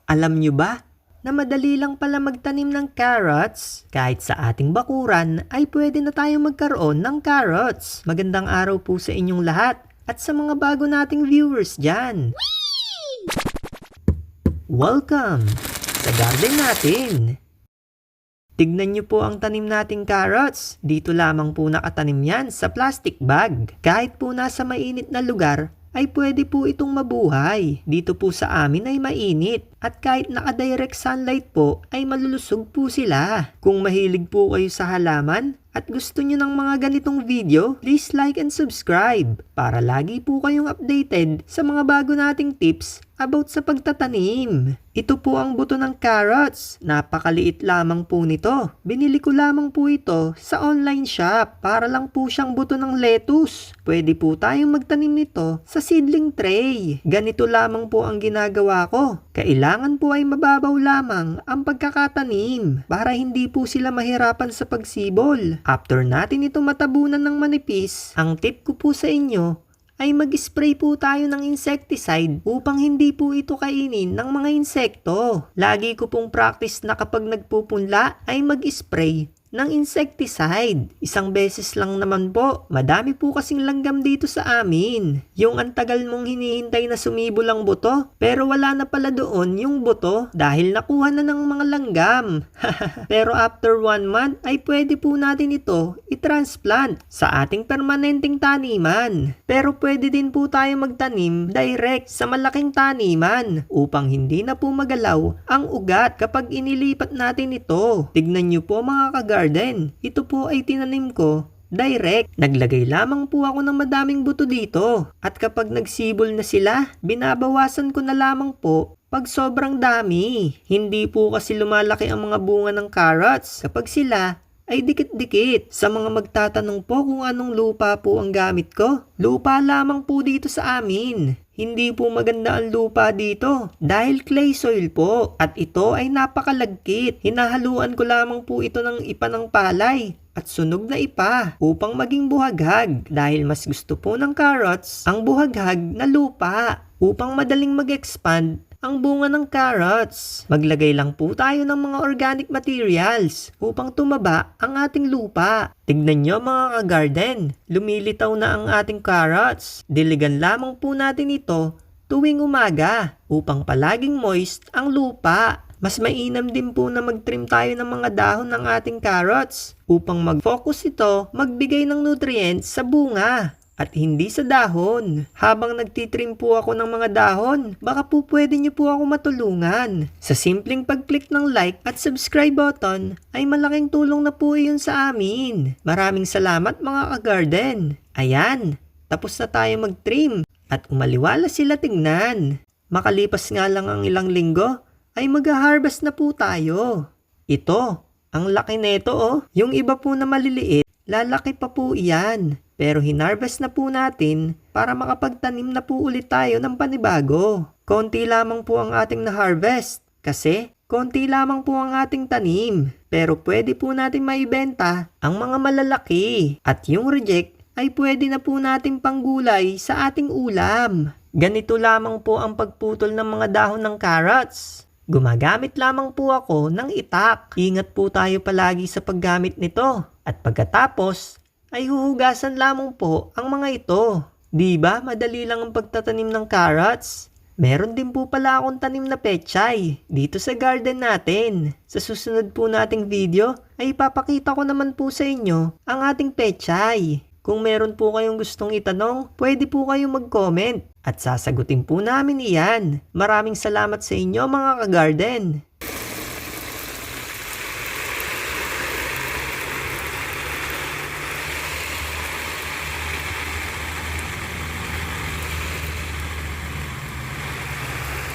Alam nyo ba na madali lang pala magtanim ng carrots? Kahit sa ating bakuran ay pwede na tayong magkaroon ng carrots. Magandang araw po sa inyong lahat at sa mga bago nating viewers dyan. Welcome sa garden natin. Tignan nyo po ang tanim nating carrots. Dito lamang po nakatanim yan sa plastic bag. Kahit po nasa mainit na lugar, ay pwede po itong mabuhay. Dito po sa amin ay mainit. At kahit naka-direct sunlight po, ay malulusog po sila. Kung mahilig po kayo sa halaman, at gusto nyo ng mga ganitong video, please like and subscribe para lagi po kayong updated sa mga bago nating tips about sa pagtatanim. Ito po ang buto ng carrots. Napakaliit lamang po nito. Binili ko lamang po ito sa online shop para lang po siyang buto ng lettuce. Pwede po tayong magtanim nito sa seedling tray. Ganito lamang po ang ginagawa ko. Kailangan po ay mababaw lamang ang pagkakatanim para hindi po sila mahirapan sa pagsibol. After natin ito matabunan ng manipis, ang tip ko po sa inyo ay mag-spray po tayo ng insecticide upang hindi po ito kainin ng mga insekto. Lagi ko pong practice na kapag nagpupunla ay mag-spray ng insecticide. Isang beses lang naman po. Madami po kasing langgam dito sa amin. Yung antagal mong hinihintay na sumibol ang buto, pero wala na pala doon yung buto dahil nakuha na ng mga langgam. Pero after 1 month ay pwede po natin ito i-transplant sa ating permanenteng taniman. Pero pwede din po tayo magtanim direct sa malaking taniman upang hindi na po magalaw ang ugat kapag inilipat natin ito. Tignan nyo po mga kagarden, ito po ay tinanim ko direct. Naglagay lamang po ako ng madaming buto dito. At kapag nagsibol na sila, binabawasan ko na lamang po pag sobrang dami. Hindi po kasi lumalaki ang mga bunga ng carrots kapag sila ay dikit-dikit. Sa mga magtatanong po kung anong lupa po ang gamit ko, lupa lamang po dito sa amin. Hindi po maganda ang lupa dito dahil clay soil po at ito ay napakalagkit. Hinahaluan ko lamang po ito ng ipa ng palay at sunog na ipa upang maging buhaghag dahil mas gusto po ng carrots ang buhaghag na lupa upang madaling mag-expand ang bunga ng carrots. Maglagay lang po tayo ng mga organic materials upang tumaba ang ating lupa. Tignan nyo mga ka-garden, lumilitaw na ang ating carrots. Diligan lamang po natin ito tuwing umaga upang palaging moist ang lupa. Mas mainam din po na mag-trim tayo ng mga dahon ng ating carrots upang mag-focus ito magbigay ng nutrients sa bunga at hindi sa dahon. Habang nagtitrim po ako ng mga dahon, baka po pwede niyo po ako matulungan. Sa simpleng pag-click ng like at subscribe button, ay malaking tulong na po yun sa amin. Maraming salamat mga ka-garden. Ayan, tapos na tayo mag-trim at umaliwala sila tignan. Makalipas nga lang ang ilang linggo, ay mag-harvest na po tayo. Ito, ang laki nito oh. Yung iba po na maliliit, lalaki pa po iyan. Pero hinarvest na po natin para makapagtanim na po ulit tayo ng panibago. Konti lamang po ang ating na-harvest kasi konti lamang po ang ating tanim. Pero pwede po natin maibenta ang mga malalaki at yung reject ay pwede na po natin panggulay sa ating ulam. Ganito lamang po ang pagputol ng mga dahon ng carrots. Gumagamit lamang po ako ng itak. Ingat po tayo palagi sa paggamit nito. At pagkatapos, ay huhugasan lamang po ang mga ito. Diba madali lang ang pagtatanim ng carrots? Meron din po pala akong tanim na pechay dito sa garden natin. Sa susunod po nating video ay ipapakita ko naman po sa inyo ang ating pechay. Kung meron po kayong gustong itanong, pwede po kayong mag-comment at sasagutin po namin iyan. Maraming salamat sa inyo mga ka-garden.